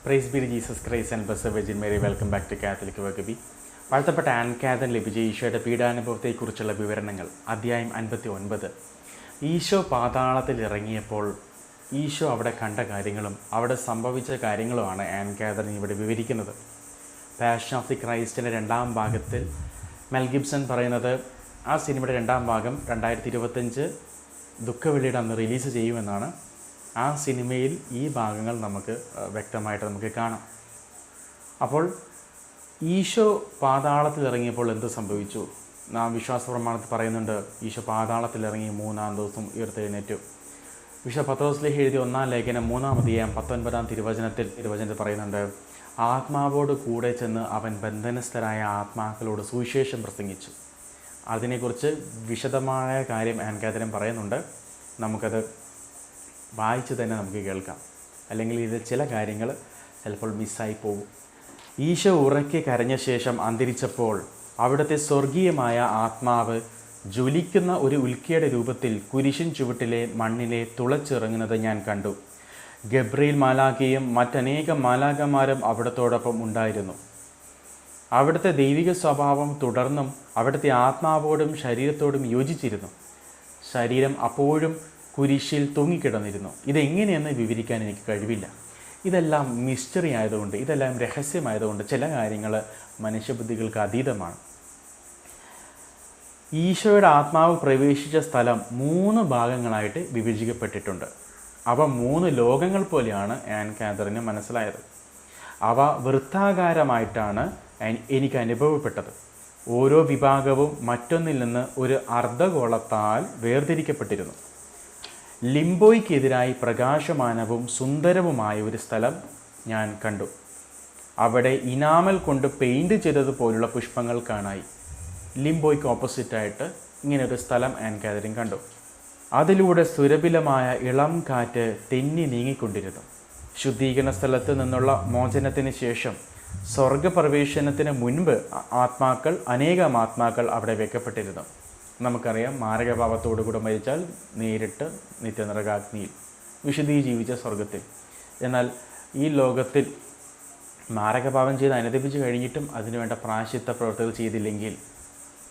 Price be Jesus Christ and blessed virgin Mary. Welcome back to Catholic വകബി. വാഴ്ത്തപ്പെട്ട Anne കാതൻ ലഭിച്ച ഈശോയുടെ പീഡാനുഭവത്തെക്കുറിച്ചുള്ള വിവരണങ്ങൾ. അധ്യായം 59. ഈശോ പാതാളത്തിൽ ഇറങ്ങിയപ്പോൾ ഈശോ അവിടെ കണ്ട കാര്യങ്ങളും അവിടെ സംഭവിച്ച കാര്യങ്ങളുമാണ് ആൻ കാതൻ ഇവിടെ വിവരിക്കുന്നത്. പാഷൻ ഓഫ് ദി ക്രൈസ്റ്റിൻ്റെ 2ാം ഭാഗത്തിൽ മെൽ ഗിബ്സൺ പറയുന്നത് ആ സിനിമയുടെ 2ാം ഭാഗം 2025 ദുഃഖവെള്ളിയുടെ അന്ന് റിലീസ് ചെയ്യുമെന്നാണ്. ആ സിനിമയിൽ ഈ ഭാഗങ്ങൾ നമുക്ക് വ്യക്തമായിട്ട് നമുക്ക് കാണാം. അപ്പോൾ ഈശോ പാതാളത്തിൽ ഇറങ്ങിയപ്പോൾ എന്ത് സംഭവിച്ചു? നാം വിശ്വാസ പ്രമാണത്തിൽ പറയുന്നുണ്ട്, ഈശോ പാതാളത്തിൽ ഇറങ്ങി 3-ാം ദിവസം ഉയർത്തെഴുന്നേറ്റു. വിശുദ്ധ പത്രോസിലേക്ക് എഴുതിയ 1-ാം ലേഖനം 3-ാം അധ്യായം 19-ാം തിരുവചനത്തിൽ പറയുന്നുണ്ട്, ആത്മാവോട് കൂടെ ചെന്ന് അവൻ ബന്ധനസ്ഥരായ ആത്മാക്കളോട് സുവിശേഷം പ്രസംഗിച്ചു. അതിനെക്കുറിച്ച് വിശദമായ കാര്യം ആൻ കാതൻ പറയുന്നുണ്ട്. നമുക്കത് വായിച്ച് തന്നെ നമുക്ക് കേൾക്കാം, അല്ലെങ്കിൽ ഇതിൽ ചില കാര്യങ്ങൾ ചിലപ്പോൾ മിസ്സായി പോകും. ഈശോ ഉറക്കെ കരഞ്ഞ ശേഷം അന്തരിച്ചപ്പോൾ അവിടുത്തെ സ്വർഗീയമായ ആത്മാവ് ജ്വലിക്കുന്ന ഒരു ഉൽക്കയുടെ രൂപത്തിൽ കുരിശിൻ ചുവട്ടിലെ മണ്ണിലെ തുളച്ചിറങ്ങുന്നത് ഞാൻ കണ്ടു. ഗബ്രിയേൽ മാലാഖയും മറ്റനേകം മാലാഖമാരും അവിടത്തോടൊപ്പം ഉണ്ടായിരുന്നു. അവിടുത്തെ ദൈവിക സ്വഭാവം തുടർന്നും അവിടുത്തെ ആത്മാവോടും ശരീരത്തോടും യോജിച്ചിരുന്നു. ശരീരം അപ്പോഴും കുരിശിൽ തൂങ്ങിക്കിടന്നിരുന്നു. ഇതെങ്ങനെയെന്ന് വിവരിക്കാൻ എനിക്ക് കഴിവില്ല. ഇതെല്ലാം മിസ്റ്ററി ആയതുകൊണ്ട്, ഇതെല്ലാം രഹസ്യമായതുകൊണ്ട് ചില കാര്യങ്ങൾ മനുഷ്യബുദ്ധികൾക്ക് അതീതമാണ്. ഈശോയുടെ ആത്മാവ് പ്രവേശിച്ച സ്ഥലം 3 ഭാഗങ്ങളായിട്ട് വിഭജിക്കപ്പെട്ടിട്ടുണ്ട്. അവ 3 ലോകങ്ങൾ പോലെയാണ് ആൻ കാതറിന് മനസ്സിലായത്. അവ വൃത്താകാരമായിട്ടാണ് എനിക്ക് അനുഭവപ്പെട്ടത്. ഓരോ വിഭാഗവും മറ്റൊന്നിൽ നിന്ന് ഒരു അർദ്ധഗോളത്താൽ വേർതിരിക്കപ്പെട്ടിരുന്നു. ലിംബോയ്ക്കെതിരായി പ്രകാശമാനവും സുന്ദരവുമായ ഒരു സ്ഥലം ഞാൻ കണ്ടു. അവിടെ ഇനാമൽ കൊണ്ട് പെയിൻറ് ചെയ്തതുപോലുള്ള പുഷ്പങ്ങൾ കാണായി. ലിംബോയ്ക്ക് ഓപ്പോസിറ്റായിട്ട് ഇങ്ങനെ ഒരു സ്ഥലം ആൻ കാതറിൻ കണ്ടു. അതിലൂടെ സുരഭിലമായ ഇളം കാറ്റ് തെന്നി നീങ്ങിക്കൊണ്ടിരുന്നു. ശുദ്ധീകരണ സ്ഥലത്ത് നിന്നുള്ള മോചനത്തിന് ശേഷം സ്വർഗപ്രവേശനത്തിന് മുൻപ് അനേകം ആത്മാക്കൾ അവിടെ വെക്കപ്പെട്ടിരുന്നു. നമുക്കറിയാം, മാരകഭാവത്തോടുകൂടെ മരിച്ചാൽ നേരിട്ട് നിത്യനരകാഗ്നിയിൽ ജീവിച്ച സ്വർഗത്തിൽ. എന്നാൽ ഈ ലോകത്തിൽ മാരകഭാവം ചെയ്ത് അനുദപിച്ച് കഴിഞ്ഞിട്ടും അതിനുവേണ്ട പ്രായശ്ചിത്ത പ്രവർത്തികൾ ചെയ്തില്ലെങ്കിൽ,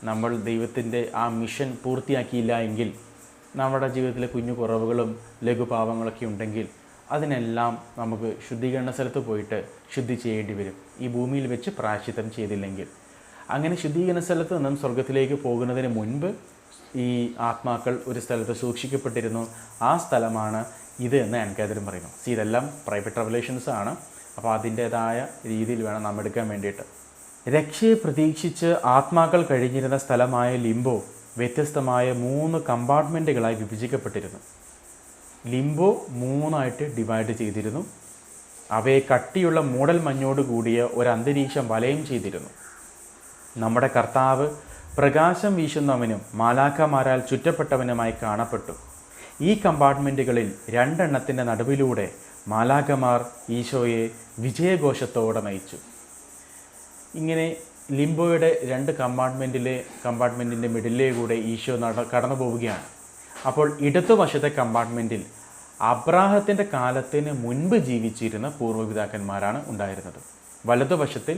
നമ്മൾ ദൈവത്തിൻ്റെ ആ മിഷൻ പൂർത്തിയാക്കിയില്ല എങ്കിൽ, നമ്മുടെ ജീവിതത്തിലെ കുഞ്ഞു കുറവുകളും ലഘുപാവങ്ങളൊക്കെ ഉണ്ടെങ്കിൽ അതിനെല്ലാം നമുക്ക് ശുദ്ധീകരണ സ്ഥലത്ത് പോയിട്ട് ശുദ്ധി ചെയ്യേണ്ടി വരും, ഈ ഭൂമിയിൽ വെച്ച് പ്രായശ്ചിത്തം ചെയ്തില്ലെങ്കിൽ. അങ്ങനെ ശുദ്ധീകരണ സ്ഥലത്ത് നിന്നും സ്വർഗത്തിലേക്ക് പോകുന്നതിന് മുൻപ് ഈ ആത്മാക്കൾ ഒരു സ്ഥലത്ത് സൂക്ഷിക്കപ്പെട്ടിരുന്നു. ആ സ്ഥലമാണ് ഇത് എന്ന് ആൻ കാതൻ പറയുന്നു. ഇതെല്ലാം പ്രൈവറ്റ് റെവലേഷൻസ് ആണ്. അപ്പോൾ അതിൻ്റേതായ രീതിയിൽ വേണം നാം എടുക്കാൻ വേണ്ടിയിട്ട്. രക്ഷയെ പ്രതീക്ഷിച്ച് ആത്മാക്കൾ കഴിഞ്ഞിരുന്ന സ്ഥലമായ ലിംബോ വ്യത്യസ്തമായ 3 കമ്പാർട്ട്മെൻറ്റുകളായി വിഭജിക്കപ്പെട്ടിരുന്നു. ലിംബോ 3ആയിട്ട് ഡിവൈഡ് ചെയ്തിരുന്നു. അവയെ കട്ടിയുള്ള മൂടൽ മഞ്ഞോട് കൂടിയ ഒരു അന്തരീക്ഷം വലയം ചെയ്തിരുന്നു. നമ്മുടെ കർത്താവ് പ്രകാശം വീശുന്നവനും മാലാഖമാരാൽ ചുറ്റപ്പെട്ടവനുമായി കാണപ്പെട്ടു. ഈ കമ്പാർട്ട്മെൻറ്റുകളിൽ 2 എണ്ണത്തിൻ്റെ നടുവിലൂടെ മാലാഖമാർ ഈശോയെ വിജയഘോഷത്തോടെ നയിച്ചു. ഇങ്ങനെ ലിംബോയുടെ 2 കമ്പാർട്ട്മെൻറ്റിൻ്റെ മിഡിലേ കൂടെ ഈശോ കടന്നു പോവുകയാണ്. അപ്പോൾ ഇടതുവശത്തെ കമ്പാർട്ട്മെൻറ്റിൽ അബ്രാഹത്തിൻ്റെ കാലത്തിന് മുൻപ് ജീവിച്ചിരുന്ന പൂർവ്വപിതാക്കന്മാരാണ് ഉണ്ടായിരുന്നത്. വലതുവശത്തിൽ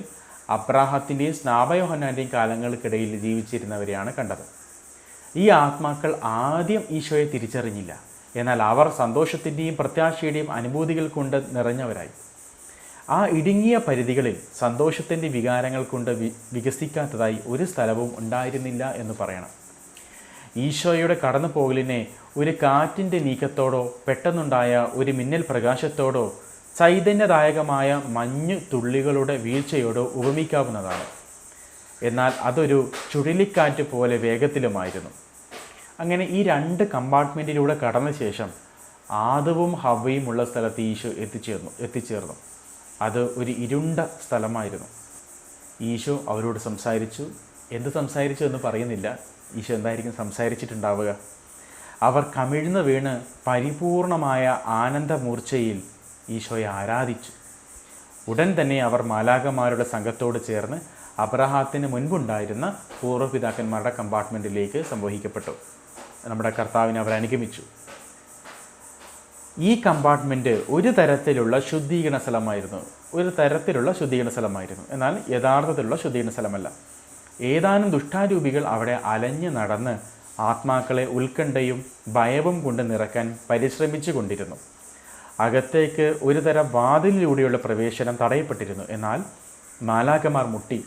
അബ്രാഹത്തിൻ്റെയും സ്നാപയോഹന്നാൻ്റെയും കാലങ്ങൾക്കിടയിൽ ജീവിച്ചിരുന്നവരെയാണ് കണ്ടത്. ഈ ആത്മാക്കൾ ആദ്യം ഈശോയെ തിരിച്ചറിഞ്ഞില്ല. എന്നാൽ അവർ സന്തോഷത്തിൻ്റെയും പ്രത്യാശയുടെയും അനുഭൂതികൾ കൊണ്ട് നിറഞ്ഞവരായി. ആ ഇടുങ്ങിയ പരിധികളിൽ സന്തോഷത്തിൻ്റെ വികാരങ്ങൾ കൊണ്ട് വികസിക്കാത്തതായി ഒരു സ്ഥലവും ഉണ്ടായിരുന്നില്ല എന്ന് പറയണം. ഈശോയുടെ കടന്നുപോകലിനെ ഒരു കാറ്റിൻ്റെ നീക്കത്തോടോ പെട്ടെന്നുണ്ടായ ഒരു മിന്നൽ പ്രകാശത്തോടോ ചൈതന്യദായകമായ മഞ്ഞു തുള്ളികളുടെ വീഴ്ചയോടോ ഉപമിക്കാവുന്നതാണ്. എന്നാൽ അതൊരു ചുഴലിക്കാറ്റ് പോലെ വേഗത്തിലുമായിരുന്നു. അങ്ങനെ ഈ 2 കമ്പാർട്ട്മെൻറ്റിലൂടെ കടന്ന ശേഷം ആദവും ഹവ്വയും ഉള്ള സ്ഥലത്ത് ഈശോ എത്തിച്ചേർന്നു. അത് ഒരു ഇരുണ്ട സ്ഥലമായിരുന്നു. ഈശോ അവരോട് സംസാരിച്ചു. എന്ത് സംസാരിച്ചു എന്ന് പറയുന്നില്ല. ഈശോ എന്തായിരിക്കും സംസാരിച്ചിട്ടുണ്ടാവുക? അവർ കമിഴ്ന്ന് വീണ് പരിപൂർണമായ ആനന്ദമൂർച്ചയിൽ ഈശോയെ ആരാധിച്ചു. ഉടൻ തന്നെ അവർ മാലാഖമാരുടെ സംഘത്തോട് ചേർന്ന് അബ്രാഹത്തിന് മുൻപുണ്ടായിരുന്ന പൂർവ്വപിതാക്കന്മാരുടെ കമ്പാർട്ട്മെൻറ്റിലേക്ക് സംവഹിക്കപ്പെട്ടു. നമ്മുടെ കർത്താവിനെ അവർ അനുഗമിച്ചു. ഈ കമ്പാർട്ട്മെൻറ്റ് ഒരു തരത്തിലുള്ള ശുദ്ധീകരണ സ്ഥലമായിരുന്നു, എന്നാൽ യഥാർത്ഥത്തിലുള്ള ശുദ്ധീകരണ സ്ഥലമല്ല. ഏതാനും ദുഷ്ടാരൂപികൾ അവിടെ അലഞ്ഞു നടന്ന് ആത്മാക്കളെ ഉത്കണ്ഠയും ഭയവും കൊണ്ട് നിറയ്ക്കാൻ പരിശ്രമിച്ചു കൊണ്ടിരുന്നു. അകത്തേക്ക് ഒരു തരം വാതിലിലൂടെയുള്ള പ്രവേശനം തടയപ്പെട്ടിരുന്നു. എന്നാൽ മാലാഖമാർ മുട്ടി.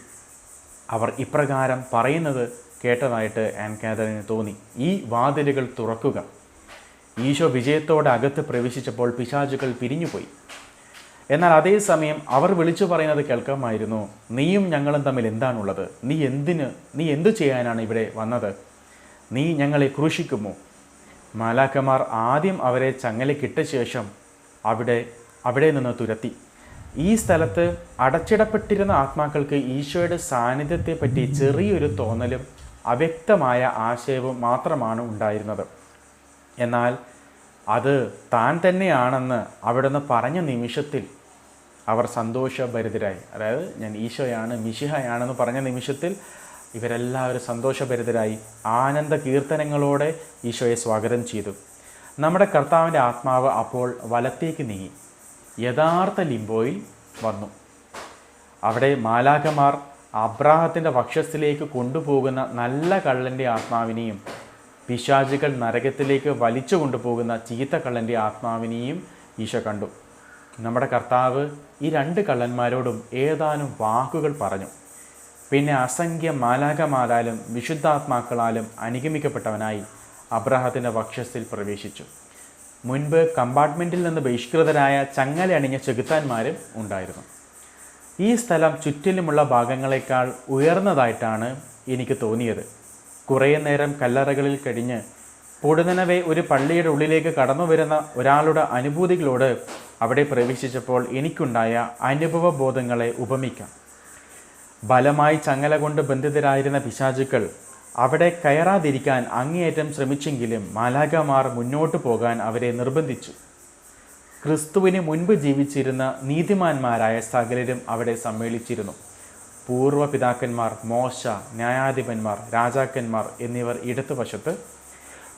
അവർ ഇപ്രകാരം പറയുന്നത് കേട്ടതായിട്ട് ആൻ കാതറിന് തോന്നി, ഈ വാതിലുകൾ തുറക്കുക. ഈശോ വിജയത്തോടെ അകത്ത് പ്രവേശിച്ചപ്പോൾ പിശാചുകൾ പിരിഞ്ഞുപോയി. എന്നാൽ അതേസമയം അവർ വിളിച്ചു പറയുന്നത് കേൾക്കാമായിരുന്നു, നീയും ഞങ്ങളും തമ്മിൽ എന്താണുള്ളത്? നീ എന്തു ചെയ്യാനാണ് ഇവിടെ വന്നത്? നീ ഞങ്ങളെ ക്രൂശിക്കുമോ? മാലാഖമാർ ആദ്യം അവരെ ചങ്ങലക്കിട്ട ശേഷം അവിടെ നിന്ന് തുരത്തി. ഈ സ്ഥലത്ത് അടച്ചിടപ്പെട്ടിരുന്ന ആത്മാക്കൾക്ക് ഈശോയുടെ സാന്നിധ്യത്തെപ്പറ്റി ചെറിയൊരു തോന്നലും അവ്യക്തമായ ആശയവും മാത്രമാണ് ഉണ്ടായിരുന്നത്. എന്നാൽ അത് താൻ തന്നെയാണെന്ന് അവിടുന്ന് പറഞ്ഞ നിമിഷത്തിൽ അവർ സന്തോഷഭരിതരായി. അതായത് ഞാൻ ഈശോയാണ്, മിശിഹയാണെന്ന് പറഞ്ഞ നിമിഷത്തിൽ ഇവരെല്ലാവരും സന്തോഷഭരിതരായി ആനന്ദ കീർത്തനങ്ങളോടെ ഈശോയെ സ്വാഗതം ചെയ്തു. നമ്മുടെ കർത്താവിൻ്റെ ആത്മാവ് അപ്പോൾ വലത്തേക്ക് നീങ്ങി യഥാർത്ഥ ലിംബോയിൽ വന്നു. അവിടെ മാലാഖമാർ അബ്രാഹത്തിൻ്റെ വക്ഷത്തിലേക്ക് കൊണ്ടുപോകുന്ന നല്ല കള്ളൻ്റെ ആത്മാവിനെയും പിശാചുകൾ നരകത്തിലേക്ക് വലിച്ചു കൊണ്ടുപോകുന്ന ചീത്ത കള്ളൻ്റെ ആത്മാവിനെയും ഈശോ കണ്ടു. നമ്മുടെ കർത്താവ് ഈ 2 കള്ളന്മാരോടും ഏതാനും വാക്കുകൾ പറഞ്ഞു. പിന്നെ അസംഖ്യം മാലാഖമാരാലും വിശുദ്ധാത്മാക്കളാലും അനുഗമിക്കപ്പെട്ടവനായി അബ്രാഹത്തിൻ്റെ വക്ഷത്തിൽ പ്രവേശിച്ചു. മുൻപ് കമ്പാർട്ട്മെൻറ്റിൽ നിന്ന് ബഹിഷ്കൃതരായ ചങ്ങല അണിഞ്ഞ ചെകുത്താന്മാരും ഉണ്ടായിരുന്നു. ഈ സ്ഥലം ചുറ്റിലുമുള്ള ഭാഗങ്ങളെക്കാൾ ഉയർന്നതായിട്ടാണ് എനിക്ക് തോന്നിയത്. കുറേ നേരം കല്ലറകളിൽ കഴിഞ്ഞ് പൊടുന്നനവേ ഒരു പള്ളിയുടെ ഉള്ളിലേക്ക് കടന്നു വരുന്ന ഒരാളുടെ അനുഭൂതികളോട് അവിടെ പ്രവേശിച്ചപ്പോൾ എനിക്കുണ്ടായ അനുഭവബോധങ്ങളെ ഉപമിക്കാം. ബലമായി ചങ്ങല കൊണ്ട് ബന്ധിതരായിരുന്ന പിശാചുക്കൾ അവിടെ കയറാതിരിക്കാൻ അങ്ങേയറ്റം ശ്രമിച്ചെങ്കിലും മാലാഖമാർ മുന്നോട്ട് പോകാൻ അവരെ നിർബന്ധിച്ചു. ക്രിസ്തുവിന് മുൻപ് ജീവിച്ചിരുന്ന നീതിമാന്മാരായ സകലരും അവിടെ സമ്മേളിച്ചിരുന്നു. പൂർവ്വ പിതാക്കന്മാർ, മോശ, ന്യായാധിപന്മാർ, രാജാക്കന്മാർ എന്നിവർ ഇടതുവശത്ത്,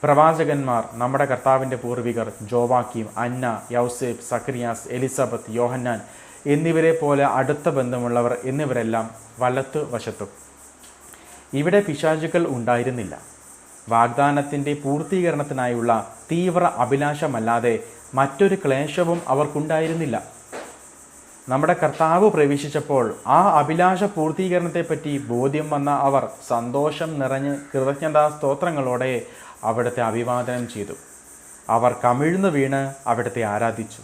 പ്രവാചകന്മാർ, നമ്മുടെ കർത്താവിൻ്റെ പൂർവികർ ജോവാക്കീം, അന്ന, യൗസേപ്പ്, സക്രിയാസ്, എലിസബത്ത്, യോഹന്നാൻ എന്നിവരെ പോലെ അടുത്ത ബന്ധമുള്ളവർ എന്നിവരെല്ലാം വലത്തു വശത്തും. ഇവിടെ പിശാചുക്കൾ ഉണ്ടായിരുന്നില്ല. വാഗ്ദാനത്തിൻ്റെ പൂർത്തീകരണത്തിനായുള്ള തീവ്ര അഭിലാഷമല്ലാതെ മറ്റൊരു ക്ലേശവും അവർക്കുണ്ടായിരുന്നില്ല. നമ്മുടെ കർത്താവ് പ്രവേശിച്ചപ്പോൾ ആ അഭിലാഷ പൂർത്തീകരണത്തെപ്പറ്റി ബോധ്യം വന്ന അവർ സന്തോഷം നിറഞ്ഞ് കൃതജ്ഞതാ സ്തോത്രങ്ങളോടെ അവിടുത്തെ അഭിവാദനം ചെയ്തു. അവർ കമിഴ്ന്നു വീണ് അവിടുത്തെ ആരാധിച്ചു.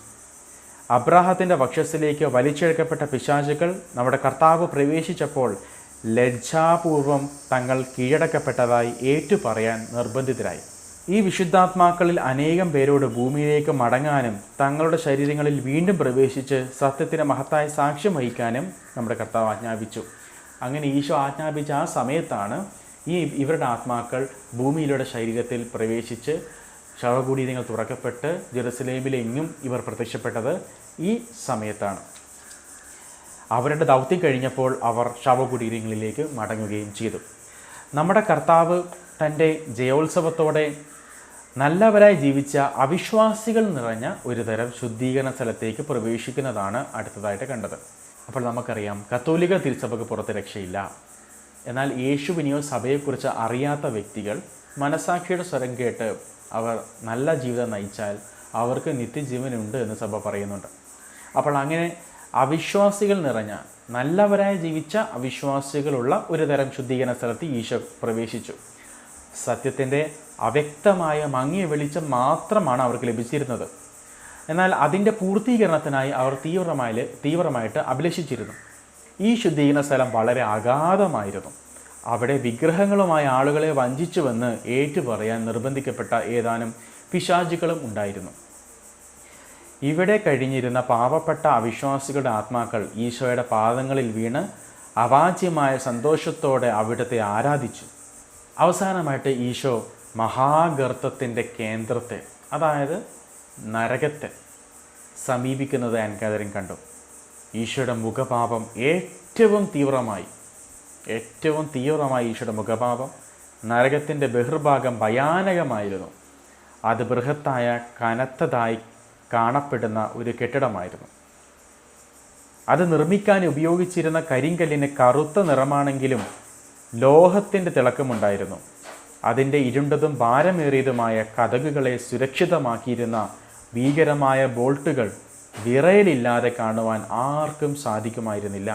അബ്രാഹത്തിൻ്റെ വക്ഷത്തിലേക്ക് വലിച്ചെടുക്കപ്പെട്ട പിശാചുകൾ നമ്മുടെ കർത്താവ് പ്രവേശിച്ചപ്പോൾ ലജ്ജാപൂർവം തങ്ങൾ കീഴടക്കപ്പെട്ടതായി ഏറ്റുപറയാൻ നിർബന്ധിതരായി. ഈ വിശുദ്ധാത്മാക്കളിൽ അനേകം പേരോട് ഭൂമിയിലേക്ക് മടങ്ങാനും തങ്ങളുടെ ശരീരങ്ങളിൽ വീണ്ടും പ്രവേശിച്ച് സത്യത്തിന് മഹത്തായ സാക്ഷ്യം വഹിക്കാനും നമ്മുടെ കർത്താവ് ആജ്ഞാപിച്ചു. അങ്ങനെ ഈശോ ആജ്ഞാപിച്ച ആ സമയത്താണ് ഇവരുടെ ആത്മാക്കൾ ഭൂമിയിലൂടെ ശരീരത്തിൽ പ്രവേശിച്ച് ശവകുടീരങ്ങൾ തുറക്കപ്പെട്ട് ജെറുസലേമിലെങ്ങും ഇവർ പ്രത്യക്ഷപ്പെട്ടത് ഈ സമയത്താണ്. അവരുടെ ദൗത്യം കഴിഞ്ഞപ്പോൾ അവർ ശവകുടീരങ്ങളിലേക്ക് മടങ്ങുകയും ചെയ്തു. നമ്മുടെ കർത്താവ് തൻ്റെ ജയോത്സവത്തോടെ നല്ലവരായി ജീവിച്ച അവിശ്വാസികൾ നിറഞ്ഞ ഒരു തരം ശുദ്ധീകരണ സ്ഥലത്തേക്ക് പ്രവേശിക്കുന്നതാണ് അടുത്തതായിട്ട് കണ്ടത്. അപ്പോൾ നമുക്കറിയാം, കത്തോലിക്ക തിരുസഭയ്ക്ക് പുറത്ത് രക്ഷയില്ല. എന്നാൽ യേശുവിനെയോ സഭയെക്കുറിച്ച് അറിയാത്ത വ്യക്തികൾ മനസാക്ഷിയുടെ സ്വരം കേട്ട് അവർ നല്ല ജീവിതം നയിച്ചാൽ അവർക്ക് നിത്യജീവനുണ്ട് എന്ന് സഭ പറയുന്നുണ്ട്. അപ്പോൾ അങ്ങനെ അവിശ്വാസികൾ നിറഞ്ഞ നല്ലവരായി ജീവിച്ച അവിശ്വാസികളുള്ള ഒരു തരം ശുദ്ധീകരണ സ്ഥലത്ത് ഈശോ പ്രവേശിച്ചു. സത്യത്തിൻ്റെ അവ്യക്തമായ മങ്ങിയ വെളിച്ചം മാത്രമാണ് അവർക്ക് ലഭിച്ചിരുന്നത്. എന്നാൽ അതിൻ്റെ പൂർത്തീകരണത്തിനായി അവർ തീവ്രമായിട്ട് അഭിലഷിച്ചിരുന്നു. ഈ ശുദ്ധീകരണ സ്ഥലം വളരെ അഗാധമായിരുന്നു. അവിടെ വിഗ്രഹങ്ങളുമായ ആളുകളെ വഞ്ചിച്ചുവെന്ന് ഏറ്റുപറയാൻ നിർബന്ധിക്കപ്പെട്ട ഏതാനും പിശാചുക്കളും ഉണ്ടായിരുന്നു. ഇവിടെ കഴിഞ്ഞിരുന്ന പാവപ്പെട്ട അവിശ്വാസികളുടെ ആത്മാക്കൾ ഈശോയുടെ പാദങ്ങളിൽ വീണ് അവാച്യമായ സന്തോഷത്തോടെ അവിടുത്തെ ആരാധിച്ചു. അവസാനമായിട്ട് ഈശോ മഹാഗർത്തത്തിൻ്റെ കേന്ദ്രത്തെ, അതായത് നരകത്തെ സമീപിക്കുന്നത് ആൻ കാതറിൻ കണ്ടു. ഈശോയുടെ മുഖഭാവം ഏറ്റവും തീവ്രമായി ഈശോയുടെ മുഖഭാവം. നരകത്തിൻ്റെ ബഹിർഭാഗം ഭയാനകമായിരുന്നു. അത് ബൃഹത്തായ കനത്തതായി കാണപ്പെടുന്ന ഒരു കെട്ടിടമായിരുന്നു. അത് നിർമ്മിക്കാൻ ഉപയോഗിച്ചിരുന്ന കരിങ്കല്ലിന് കറുത്ത നിറമാണെങ്കിലും ലോഹത്തിൻ്റെ തിളക്കമുണ്ടായിരുന്നു. അതിൻ്റെ ഇരുണ്ടതും ഭാരമേറിയതുമായ കതകുകളെ സുരക്ഷിതമാക്കിയിരുന്ന ഭീകരമായ ബോൾട്ടുകൾ വിറയലില്ലാതെ കാണുവാൻ ആർക്കും സാധിക്കുമായിരുന്നില്ല.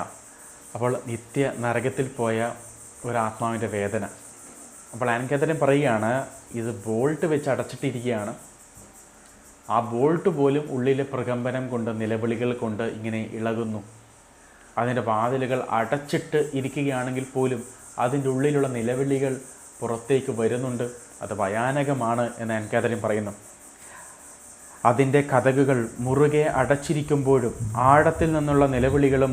അപ്പോൾ നിത്യ നരകത്തിൽ പോയ ഒരാത്മാവിൻ്റെ വേദന. അപ്പോൾ ആൻ കാതറിൻ പറയുകയാണ്, ഇത് ബോൾട്ട് വെച്ച് അടച്ചിട്ടിരിക്കുകയാണ്. ആ ബോൾട്ട് പോലും ഉള്ളിലെ പ്രകമ്പനം കൊണ്ട്, നിലവിളികൾ കൊണ്ട് ഇങ്ങനെ ഇളകുന്നു. അതിൻ്റെ വാതിലുകൾ അടച്ചിട്ട് ഇരിക്കുകയാണെങ്കിൽ പോലും അതിൻ്റെ ഉള്ളിലുള്ള നിലവിളികൾ പുറത്തേക്ക് വരുന്നുണ്ട്. അത് ഭയാനകമാണ് എന്ന് ആൻ കാതറിൻ പറയുന്നു. അതിൻ്റെ കതകുകൾ മുറുകെ അടച്ചിരിക്കുമ്പോഴും ആഴത്തിൽ നിന്നുള്ള നിലവിളികളും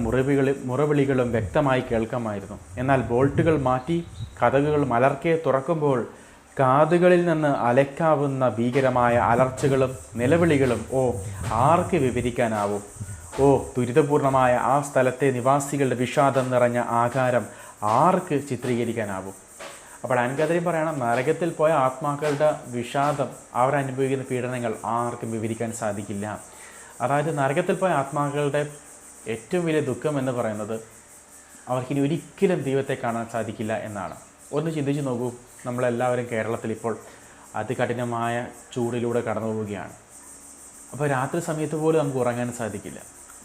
മുറവിളികളും വ്യക്തമായി കേൾക്കാമായിരുന്നു. എന്നാൽ ബോൾട്ടുകൾ മാറ്റി കതകുകൾ മലർക്കെ തുറക്കുമ്പോൾ കാതുകളിൽ നിന്ന് അലക്കാവുന്ന ഭീകരമായ അലർച്ചകളും നിലവിളികളും ആർക്ക് വിവരിക്കാനാവും? ദുരിതപൂർണമായ ആ സ്ഥലത്തെ നിവാസികളുടെ വിഷാദം നിറഞ്ഞ ആകാരം ആർക്ക് ചിത്രീകരിക്കാനാവും? അപ്പോൾ ആൻ കാതറിൻ പറയണം, നരകത്തിൽ പോയ ആത്മാക്കളുടെ വിഷാദം, അവരനുഭവിക്കുന്ന പീഡനങ്ങൾ ആർക്കും വിവരിക്കാൻ സാധിക്കില്ല. അതായത് നരകത്തിൽ പോയ ആത്മാക്കളുടെ ഏറ്റവും വലിയ ദുഃഖം എന്ന് പറയുന്നത് അവർക്കിനി ഒരിക്കലും ദൈവത്തെ കാണാൻ സാധിക്കില്ല എന്നാണ്. ഒന്ന് ചിന്തിച്ച് നോക്കൂ, നമ്മളെല്ലാവരും കേരളത്തിൽ ഇപ്പോൾ അതികഠിനമായ ചൂടിലൂടെ കടന്നു പോവുകയാണ്. അപ്പോൾ രാത്രി സമയത്ത് പോലും നമുക്ക് ഉറങ്ങാൻ സാധിക്കില്ല.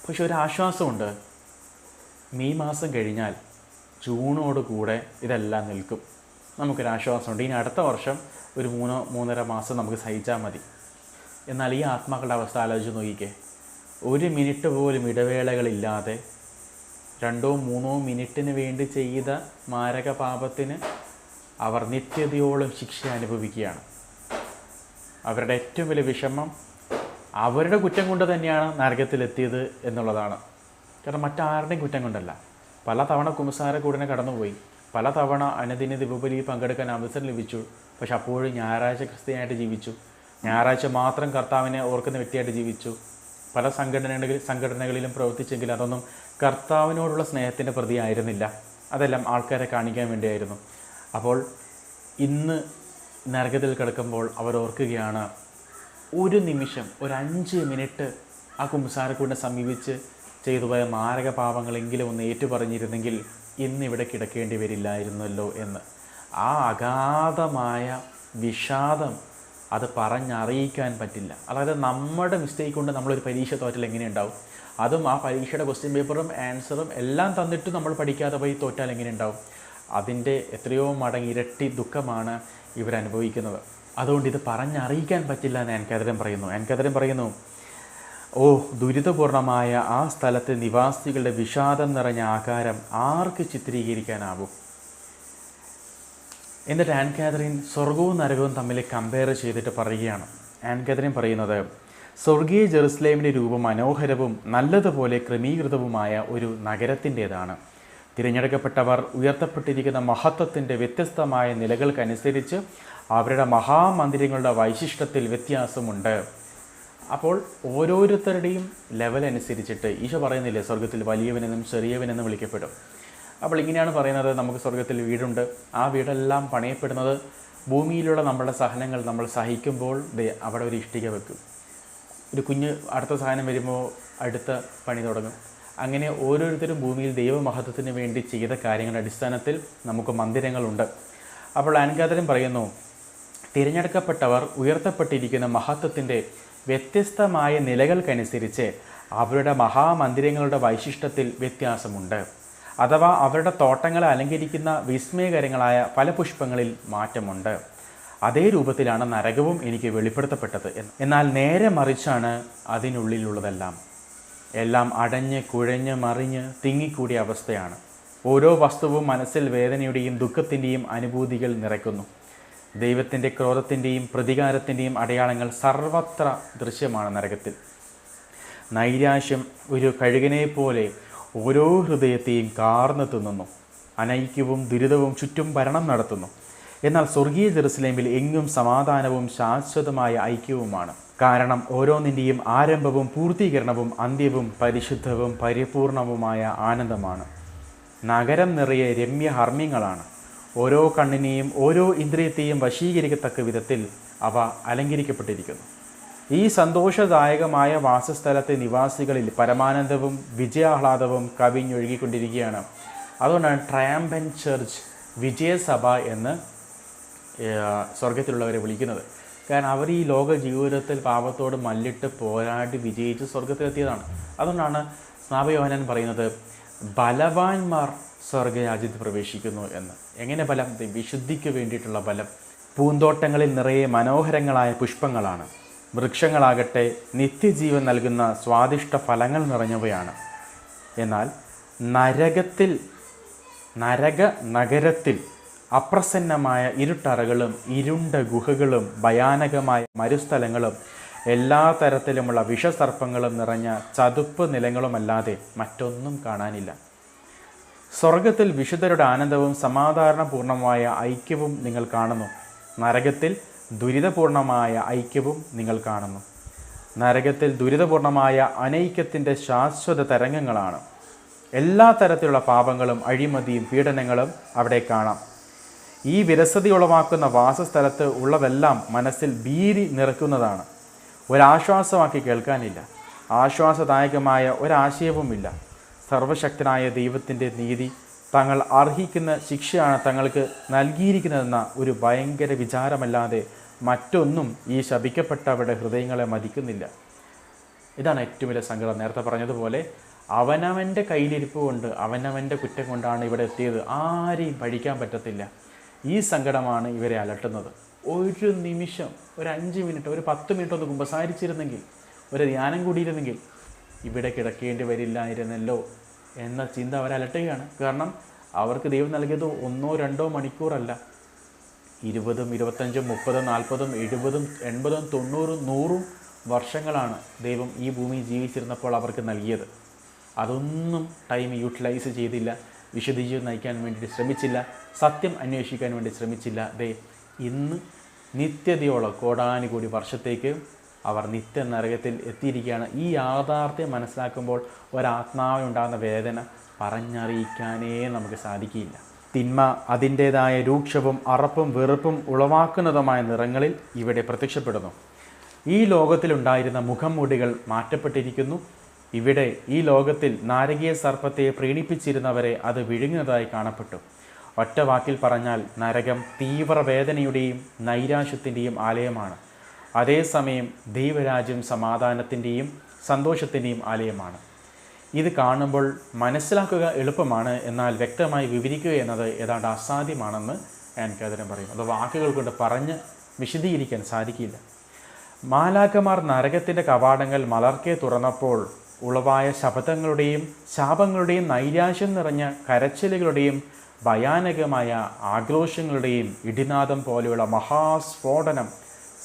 പക്ഷെ ഒരു ആശ്വാസമുണ്ട്, മെയ് മാസം കഴിഞ്ഞാൽ ജൂണോട് കൂടെ ഇതെല്ലാം നിൽക്കും. നമുക്കൊരാശ്വാസമുണ്ട്. ഇനി അടുത്ത വർഷം ഒരു 3-3.5 മാസം നമുക്ക് സഹിച്ചാൽ മതി. എന്നാൽ ഈ ആത്മാക്കളുടെ അവസ്ഥ ആലോചിച്ച് നോക്കിക്കേ. 1 മിനിറ്റ് പോലും ഇടവേളകളില്ലാതെ 2-3 മിനിറ്റിന് വേണ്ടി ചെയ്ത മാരക പാപത്തിന് അവർ നിത്യതയോളം ശിക്ഷ അനുഭവിക്കുകയാണ്. അവരുടെ ഏറ്റവും വലിയ വിഷമം അവരുടെ കുറ്റം കൊണ്ട് തന്നെയാണ് നരകത്തിലെത്തിയത് എന്നുള്ളതാണ്. കാരണം മറ്റാരുടെയും കുറ്റം കൊണ്ടല്ല. പല തവണ കുമ്പസാരക്കൂടിനെ കടന്നുപോയി, പല തവണ അനുദിന ദിവബലിയിൽ പങ്കെടുക്കാൻ അവസരം ലഭിച്ചു. പക്ഷെ അപ്പോഴും ഞായറാഴ്ച ക്രിസ്ത്യാനായിട്ട് ജീവിച്ചു, ഞായറാഴ്ച മാത്രം കർത്താവിനെ ഓർക്കുന്ന വ്യക്തിയായിട്ട് ജീവിച്ചു. പല സംഘടനകളിലും പ്രവർത്തിച്ചെങ്കിൽ അതൊന്നും കർത്താവിനോടുള്ള സ്നേഹത്തിൻ്റെ പ്രതിയായിരുന്നില്ല. അതെല്ലാം ആൾക്കാരെ കാണിക്കാൻ വേണ്ടിയായിരുന്നു. അപ്പോൾ ഇന്ന് നരകത്തിൽ കിടക്കുമ്പോൾ അവർ ഓർക്കുകയാണ്, ഒരു നിമിഷം, ഒരു 5 മിനിറ്റ് ആ കുമ്പസാരക്കൂടിനെ സമീപിച്ച് ചെയ്തുപോയ മാരക പാപങ്ങളെങ്കിലും ഒന്ന് ഏറ്റുപറഞ്ഞിരുന്നെങ്കിൽ ഇന്നിവിടെ കിടക്കേണ്ടി വരില്ലായിരുന്നല്ലോ എന്ന്. ആ അഗാധമായ വിഷാദം അത് പറഞ്ഞറിയിക്കാൻ പറ്റില്ല. അതായത് നമ്മുടെ മിസ്റ്റേക്ക് കൊണ്ട് നമ്മളൊരു പരീക്ഷ തോറ്റൽ എങ്ങനെയുണ്ടാവും? അതും ആ പരീക്ഷയുടെ ക്വസ്റ്റ്യൻ പേപ്പറും ആൻസറും എല്ലാം തന്നിട്ട് നമ്മൾ പഠിക്കാതെ പോയി തോറ്റാൽ എങ്ങനെയുണ്ടാവും? അതിൻ്റെ എത്രയോ മടങ്ങ് ഇരട്ടി ദുഃഖമാണ് ഇവരനുഭവിക്കുന്നത്. അതുകൊണ്ട് ഇത് പറഞ്ഞറിയിക്കാൻ പറ്റില്ല എന്ന് ആൻ കാതറിൻ പറയുന്നു. ആൻ കാതറിൻ പറയുന്നു, ദുരിതപൂർണമായ ആ സ്ഥലത്തെ നിവാസികളുടെ വിഷാദം നിറഞ്ഞ ആകാരം ആർക്ക് ചിത്രീകരിക്കാനാവും? എന്നിട്ട് ആൻ കാതറിൻ സ്വർഗവും നരകവും തമ്മിൽ കമ്പയർ ചെയ്തിട്ട് പറയുകയാണ്. ആൻ കാതറിൻ പറയുന്നത്, സ്വർഗീയ ജെറുസലേമിൻ്റെ രൂപം മനോഹരവും നല്ലതുപോലെ ക്രമീകൃതവുമായ ഒരു നഗരത്തിൻ്റേതാണ്. തിരഞ്ഞെടുക്കപ്പെട്ടവർ ഉയർത്തപ്പെട്ടിരിക്കുന്ന മഹത്വത്തിൻ്റെ വ്യത്യസ്തമായ നിലകൾക്കനുസരിച്ച് അവരുടെ മഹാമന്ദിരങ്ങളുടെ വൈശിഷ്ട്യത്തിൽ വ്യത്യാസമുണ്ട്. അപ്പോൾ ഓരോരുത്തരുടെയും ലെവൽ അനുസരിച്ചിട്ട് ഈശോ പറയുന്നില്ലേ, സ്വർഗത്തിൽ വലിയവനെന്നും ചെറിയവനെന്നും വിളിക്കപ്പെടും. അപ്പോൾ ഇങ്ങനെയാണ് പറയുന്നത്, നമുക്ക് സ്വർഗത്തിൽ വീടുണ്ട്. ആ വീടെല്ലാം പണിയപ്പെടുന്നത് ഭൂമിയിലുള്ള നമ്മുടെ സഹനങ്ങൾ നമ്മൾ സഹിക്കുമ്പോൾ അവിടെ ഒരു ഇഷ്ടിക വെക്കും. ഒരു കുഞ്ഞ് അടുത്ത സാധനം വരുമ്പോൾ അടുത്ത പണി തുടങ്ങും. അങ്ങനെ ഓരോരുത്തരും ഭൂമിയിൽ ദൈവമഹത്വത്തിന് വേണ്ടി ചെയ്ത കാര്യങ്ങളുടെ അടിസ്ഥാനത്തിൽ നമുക്ക് മന്ദിരങ്ങളുണ്ട്. അപ്പോൾ ആൻ കാതറിൻ പറയുന്നു, തിരഞ്ഞെടുക്കപ്പെട്ടവർ ഉയർത്തപ്പെട്ടിരിക്കുന്ന മഹത്വത്തിൻ്റെ വ്യത്യസ്തമായ നിലകൾക്കനുസരിച്ച് അവരുടെ മഹാമന്ദിരങ്ങളുടെ വൈശിഷ്ട്യത്തിൽ വ്യത്യാസമുണ്ട്. അഥവാ അവരുടെ തോട്ടങ്ങളെ അലങ്കരിക്കുന്ന വിസ്മയകരങ്ങളായ ഫലപുഷ്പങ്ങളിൽ മാറ്റമുണ്ട്. അതേ രൂപത്തിലാണ് നരകവും എനിക്ക് വെളിപ്പെടുത്തപ്പെട്ടത്. എന്നാൽ നേരെ മറിച്ചാണ് അതിനുള്ളിലുള്ളതെല്ലാം. എല്ലാം അടഞ്ഞ് കുഴഞ്ഞ് മറിഞ്ഞ് തിങ്ങിക്കൂടിയ അവസ്ഥയാണ്. ഓരോ വസ്തുവും മനസ്സിൽ വേദനയുടെയും ദുഃഖത്തിൻ്റെയും അനുഭൂതികൾ നിറയ്ക്കുന്നു. ദൈവത്തിൻ്റെ ക്രോധത്തിൻ്റെയും പ്രതികാരത്തിൻ്റെയും അടയാളങ്ങൾ സർവത്ര ദൃശ്യമാണ് നരകത്തിൽ. നൈരാശ്യം ഒരു കഴുകനെ പോലെ ഓരോ ഹൃദയത്തെയും കാർന്നു തിന്നുന്നു. അനൈക്യവും ദുരിതവും ചുറ്റും ഭരണം നടത്തുന്നു. എന്നാൽ സ്വർഗീയ ജെറുസലേമിൽ എങ്ങും സമാധാനവും ശാശ്വതമായ ഐക്യവുമാണ്. കാരണം ഓരോന്നിൻ്റെയും ആരംഭവും പൂർത്തീകരണവും അന്ത്യവും പരിശുദ്ധവും പരിപൂർണവുമായ ആനന്ദമാണ്. നഗരം നിറയെ രമ്യഹർമ്മ്യങ്ങളാണ്. ഓരോ കണ്ണിനെയും ഓരോ ഇന്ദ്രിയത്തെയും വശീകരിക്കത്തക്ക വിധത്തിൽ അവ അലങ്കരിക്കപ്പെട്ടിരിക്കുന്നു. ഈ സന്തോഷദായകമായ വാസസ്ഥലത്തെ നിവാസികളിൽ പരമാനന്ദവും വിജയാഹ്ലാദവും കവിഞ്ഞൊഴുകിക്കൊണ്ടിരിക്കുകയാണ്. അതുകൊണ്ടാണ് ട്രയംബൻ ചർച്ച്, വിജയസഭ എന്ന് സ്വർഗത്തിലുള്ളവരെ വിളിക്കുന്നത്. കാരണം അവർ ഈ ലോക ജീവിതത്തിൽ പാപത്തോട് മല്ലിട്ട് പോരാടി വിജയിച്ച് സ്വർഗത്തിലെത്തിയതാണ്. അതുകൊണ്ടാണ് സ്നാപയോഹന്നാൻ പറയുന്നത് ബലവാന്മാർ സ്വർഗരാജ്യത്തിൽ പ്രവേശിക്കുന്നു എന്ന്. എങ്ങനെ ബലം? വിശുദ്ധിക്ക് വേണ്ടിയിട്ടുള്ള ബലം. പൂന്തോട്ടങ്ങളിൽ നിറയെ മനോഹരങ്ങളായ പുഷ്പങ്ങളാണ്. വൃക്ഷങ്ങളാകട്ടെ നിത്യജീവൻ നൽകുന്ന സ്വാദിഷ്ട ഫലങ്ങൾ നിറഞ്ഞവയാണ്. എന്നാൽ നരകത്തിൽ അപ്രസന്നമായ ഇരുട്ടറകളും ഇരുണ്ട ഗുഹകളും ഭയാനകമായ മരുസ്ഥലങ്ങളും എല്ലാ തരത്തിലുമുള്ള വിഷസർപ്പങ്ങളും നിറഞ്ഞ ചതുപ്പ് നിലങ്ങളുമല്ലാതെ മറ്റൊന്നും കാണാനില്ല. സ്വർഗത്തിൽ വിശുദ്ധരുടെ ആനന്ദവും സമാധാനപൂർണമായ ഐക്യവും നിങ്ങൾ കാണുന്നു. നരകത്തിൽ ദുരിതപൂർണമായ ഐക്യവും നിങ്ങൾ കാണുന്നു. നരകത്തിൽ ദുരിതപൂർണമായ അനൈക്യത്തിൻ്റെ ശാശ്വത തരംഗങ്ങളാണ്. എല്ലാ തരത്തിലുള്ള പാപങ്ങളും അഴിമതിയും പീഡനങ്ങളും അവിടെ കാണാം. ഈ വിരസത ഉളവാക്കുന്ന വാസസ്ഥലത്ത് ഉള്ളതെല്ലാം മനസ്സിൽ ഭീതി നിറയ്ക്കുന്നതാണ്. ഒരാശ്വാസമാക്കി കേൾക്കാനില്ല. ആശ്വാസദായകമായ ഒരാശയവുമില്ല. സർവശക്തനായ ദൈവത്തിൻ്റെ നീതി തങ്ങൾ അർഹിക്കുന്ന ശിക്ഷയാണ് തങ്ങൾക്ക് നൽകിയിരിക്കുന്നതെന്ന ഒരു ഭയങ്കര വിചാരമല്ലാതെ മറ്റൊന്നും ഈ ശപിക്കപ്പെട്ടവരുടെ ഹൃദയങ്ങളെ മതിക്കുന്നില്ല. ഇതാണ് ഏറ്റവും വലിയ സങ്കടം. നേരത്തെ പറഞ്ഞതുപോലെ അവനവൻ്റെ കയ്യിലിരിപ്പ് കൊണ്ട് അവനവൻ്റെ കുറ്റം കൊണ്ടാണ് ഇവിടെ എത്തിയത്. ആരെയും പഴിക്കാൻ പറ്റത്തില്ല. ഈ സങ്കടമാണ് ഇവരെ അലട്ടുന്നത്. ഒരു നിമിഷം, ഒരു 5 മിനിറ്റ്, ഒരു 10 മിനിറ്റ് ഒന്ന് കുമ്പസാരിച്ചിരുന്നെങ്കിൽ, ഒരു ധ്യാനം കൂടിയിരുന്നെങ്കിൽ ഇവിടെ കിടക്കേണ്ടി വരില്ലായിരുന്നല്ലോ എന്ന ചിന്ത അവരെ അലട്ടുകയാണ്. കാരണം അവർക്ക് ദൈവം നൽകിയത് 1-2 മണിക്കൂറല്ല, 20, 25, 30, 40, 70, 80, 90, 100 വർഷങ്ങളാണ് ദൈവം ഈ ഭൂമിയിൽ ജീവിച്ചിരുന്നപ്പോൾ അവർക്ക് നൽകിയത്. അതൊന്നും ടൈം യൂട്ടിലൈസ് ചെയ്തില്ല. വിശുദ്ധ ജീവിതം നയിക്കാൻ വേണ്ടി ശ്രമിച്ചില്ല. സത്യം അന്വേഷിക്കാൻ വേണ്ടി ശ്രമിച്ചില്ല. ഇന്ന് നിത്യതയോളം കോടാനുകൂടി വർഷത്തേക്ക് അവർ നിത്യ നരകത്തിൽ എത്തിയിരിക്കുകയാണ്. ഈ യാഥാർത്ഥ്യം മനസ്സിലാക്കുമ്പോൾ ഒരാത്മാവിനുണ്ടാകുന്ന വേദന പറഞ്ഞറിയിക്കാനേ നമുക്ക് സാധിക്കില്ല. തിന്മ അതിൻ്റേതായ രൂക്ഷവും അറപ്പും വെറുപ്പും ഉളവാക്കുന്നതുമായ നിറങ്ങളിൽ ഇവിടെ പ്രത്യക്ഷപ്പെടുന്നു. ഈ ലോകത്തിലുണ്ടായിരുന്ന മുഖംമൂടികൾ മാറ്റപ്പെട്ടിരിക്കുന്നു. ഇവിടെ ഈ ലോകത്തിൽ നാരകീയ സർപ്പത്തെ പ്രീണിപ്പിച്ചിരുന്നവരെ അത് വിഴുങ്ങുന്നതായി കാണപ്പെട്ടു. ഒറ്റ വാക്കിൽ പറഞ്ഞാൽ നരകം തീവ്രവേദനയുടെയും നൈരാശ്യത്തിൻ്റെയും ആലയമാണ്. അതേസമയം ദൈവരാജ്യം സമാധാനത്തിൻ്റെയും സന്തോഷത്തിൻ്റെയും ആലയമാണ്. ഇത് കാണുമ്പോൾ മനസ്സിലാക്കുക എളുപ്പമാണ്, എന്നാൽ വ്യക്തമായി വിവരിക്കുക എന്നത് ഏതാണ്ട് അസാധ്യമാണെന്ന് എനിക്കതിനെ പറയും. അത് വാക്കുകൾ കൊണ്ട് പറഞ്ഞ് വിശദീകരിക്കാൻ സാധിക്കില്ല. മാലാഖമാർ നരകത്തിൻ്റെ കവാടങ്ങൾ മലർക്കെ തുറന്നപ്പോൾ ഉളവായ ശബ്ദങ്ങളുടെയും ശാപങ്ങളുടെയും നൈരാശ്യം നിറഞ്ഞ കരച്ചിലുകളുടെയും ഭയാനകമായ ആക്രോശങ്ങളുടെയും ഇടിനാദം പോലെയുള്ള മഹാസ്ഫോടനം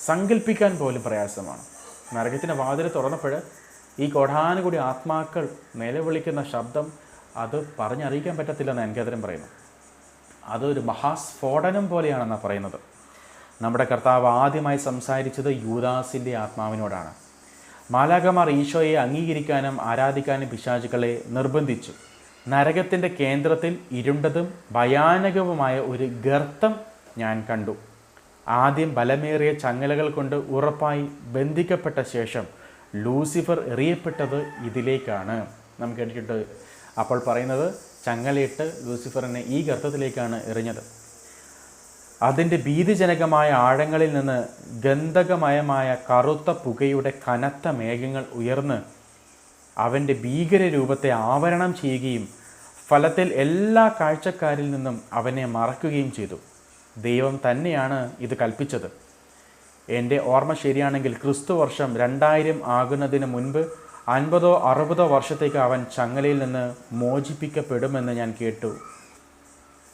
സങ്കല്പിക്കാൻ പോലും പ്രയാസമാണ്. നരകത്തിൻ്റെ വാതിൽ തുറന്നപ്പോൾ ഈ കോടാനുകൂടി ആത്മാക്കൾ നിലവിളിക്കുന്ന ശബ്ദം അത് പറഞ്ഞറിയിക്കാൻ പറ്റത്തില്ലെന്ന് എനിക്കതിനും പറയുന്നു. അതൊരു മഹാസ്ഫോടനം പോലെയാണെന്നാണ് പറയുന്നത്. നമ്മുടെ കർത്താവ് ആദ്യമായി സംസാരിച്ചത് യൂദാസിൻ്റെ ആത്മാവിനോടാണ്. മാലാഖമാർ ഈശോയെ അംഗീകരിക്കാനും ആരാധിക്കാനും പിശാചുക്കളെ നിർബന്ധിച്ചു. നരകത്തിൻ്റെ കേന്ദ്രത്തിൽ ഇരുണ്ടതും ഭയാനകവുമായ ഒരു ഗർത്തം ഞാൻ കണ്ടു. ആദ്യം ബലമേറിയ ചങ്ങലകൾ കൊണ്ട് ഉറപ്പായി ബന്ധിക്കപ്പെട്ട ശേഷം ലൂസിഫർ എറിയപ്പെട്ടത് ഇതിലേക്കാണ്. നമുക്ക് കേട്ടിട്ട് അപ്പോൾ പറയുന്നത് ചങ്ങലയിട്ട് ലൂസിഫറിനെ ഈ ഗർത്തത്തിലേക്കാണ് എറിഞ്ഞത്. അതിൻ്റെ ഭീതിജനകമായ ആഴങ്ങളിൽ നിന്ന് ഗന്ധകമയമായ കറുത്ത പുകയുടെ കനത്ത മേഘങ്ങൾ ഉയർന്ന് അവൻ്റെ ഭീകരരൂപത്തെ ആവരണം ചെയ്യുകയും ഫലത്തിൽ എല്ലാ കാഴ്ചക്കാരിൽ നിന്നും അവനെ മറക്കുകയും ചെയ്തു. ദൈവം തന്നെയാണ് ഇത് കൽപ്പിച്ചത്. എൻ്റെ ഓർമ്മ ശരിയാണെങ്കിൽ ക്രിസ്തു വർഷം 2000 ആകുന്നതിന് മുൻപ് 50-60 വർഷത്തേക്ക് അവൻ ചങ്ങലയിൽ നിന്ന് മോചിപ്പിക്കപ്പെടുമെന്ന് ഞാൻ കേട്ടു.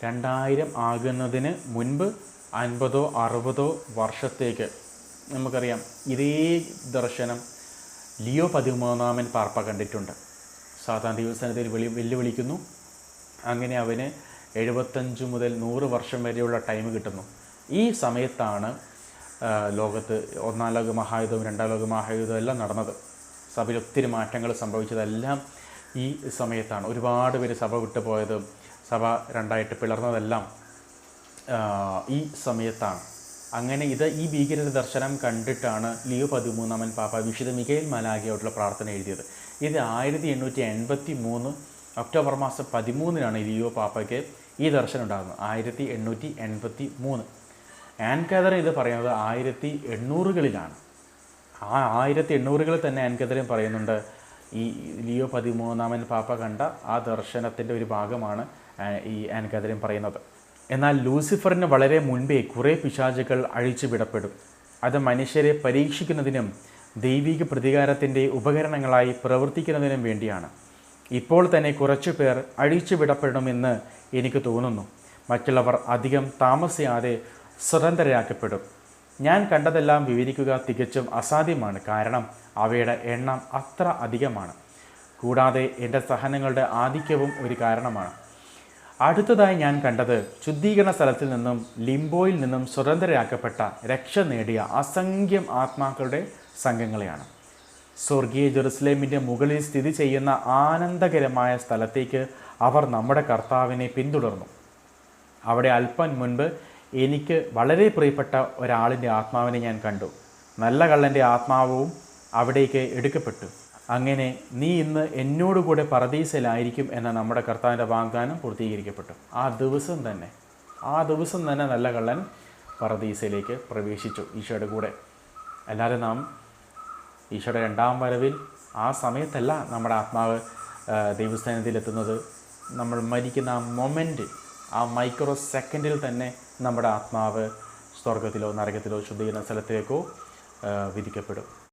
2000 ആകുന്നതിന് മുൻപ് 50-60 വർഷത്തേക്ക്. നമുക്കറിയാം ഇതേ ദർശനം ലിയോ 13 പാപ്പ കണ്ടിട്ടുണ്ട്. സാധാരണ ദൈവസ്ഥാനത്തിൽ വെല്ലുവിളിക്കുന്നു. അങ്ങനെ അവന് 75 മുതൽ 100 വർഷം വരെയുള്ള ടൈം കിട്ടുന്നു. ഈ സമയത്താണ് ലോകത്ത് 1-ാം ലോക മഹായുദ്ധവും 2-ാം ലോക മഹായുദ്ധവും എല്ലാം നടന്നത്. സഭയിൽ ഒത്തിരി മാറ്റങ്ങൾ സംഭവിച്ചതെല്ലാം ഈ സമയത്താണ്. ഒരുപാട് പേര് സഭ വിട്ടുപോയതും സഭ 2ആയിട്ട് പിളർന്നതെല്ലാം ഈ സമയത്താണ്. അങ്ങനെ ഈ ഭീകര ദർശനം കണ്ടിട്ടാണ് ലിയോ 13 പാപ്പ വിശുദ്ധ മിഖായേൽ മാലാഖയോടുള്ള പ്രാർത്ഥന എഴുതിയത്. ഇത് 1883 ഒക്ടോബർ മാസം 13 ലിയോ പാപ്പയ്ക്ക് ഈ ദർശനം ഉണ്ടാകുന്നത്. 1883. ആൻ കാതറിൻ ഇത് പറയുന്നത് 1800-കളിലാണ്. ആ 1800-കളിൽ തന്നെ ആൻ കാതറിൻ പറയുന്നുണ്ട് ഈ ലിയോ 13 പാപ്പ കണ്ട ആ ദർശനത്തിൻ്റെ ഒരു ഭാഗമാണ് ഈ ആൻ കാതറിൻ പറയുന്നത്. എന്നാൽ ലൂസിഫറിന് വളരെ മുൻപേ കുറേ പിശാചുകൾ അഴിച്ചുവിടപ്പെടും. അത് മനുഷ്യരെ പരീക്ഷിക്കുന്നതിനും ദൈവിക പ്രതികാരത്തിൻ്റെ ഉപകരണങ്ങളായി പ്രവർത്തിക്കുന്നതിനും വേണ്ടിയാണ്. ഇപ്പോൾ തന്നെ കുറച്ചു പേർ അഴിച്ചുവിടപ്പെടണമെന്ന് എനിക്ക് തോന്നുന്നു. മറ്റുള്ളവർ അധികം താമസിയാതെ സ്വതന്ത്രരാക്കപ്പെടും. ഞാൻ കണ്ടതെല്ലാം വിവരിക്കുക തികച്ചും അസാധ്യമാണ്, കാരണം അവയുടെ എണ്ണം അത്ര അധികമാണ്. കൂടാതെ എൻ്റെ സഹനങ്ങളുടെ ആധിക്യവും ഒരു കാരണമാണ്. അടുത്തതായി ഞാൻ കണ്ടത് ശുദ്ധീകരണ സ്ഥലത്തിൽ നിന്നും ലിംബോയിൽ നിന്നും സ്വതന്ത്രരാക്കപ്പെട്ട രക്ഷ നേടിയ അസംഖ്യം ആത്മാക്കളുടെ സംഘങ്ങളെയാണ്. സ്വർഗീയ ജെറുസലേമിൻ്റെ മുകളിൽ സ്ഥിതി ചെയ്യുന്ന ആനന്ദകരമായ സ്ഥലത്തേക്ക് അവർ നമ്മുടെ കർത്താവിനെ പിന്തുടർന്നു. അവിടെ അല്പം മുൻപ് എനിക്ക് വളരെ പ്രിയപ്പെട്ട ഒരാളിൻ്റെ ആത്മാവിനെ ഞാൻ കണ്ടു. നല്ല കള്ളൻ്റെ ആത്മാവും അവിടേക്ക് എടുക്കപ്പെട്ടു. അങ്ങനെ നീ ഇന്ന് എന്നോടുകൂടെ പറുദീസയിലായിരിക്കും എന്ന നമ്മുടെ കർത്താവിൻ്റെ വാഗ്ദാനം പൂർത്തീകരിക്കപ്പെട്ടു. ആ ദിവസം തന്നെ നല്ല കള്ളൻ പറുദീസയിലേക്ക് പ്രവേശിച്ചു ഈശോയുടെ കൂടെ. അല്ലാതെ നാം ഈശോയുടെ രണ്ടാം വരവിൽ ആ സമയത്തല്ല നമ്മുടെ ആത്മാവ് ദൈവസ്ഥാനത്തിലെത്തുന്നത്. നമ്മൾ മരിക്കുന്ന ആ മൊമെൻറ്റ്, ആ മൈക്രോ സെക്കൻഡിൽ തന്നെ നമ്മുടെ ആത്മാവ് സ്വർഗത്തിലോ നരകത്തിലോ ശുദ്ധീകരണ സ്ഥലത്തേക്കോ വിധിക്കപ്പെടും.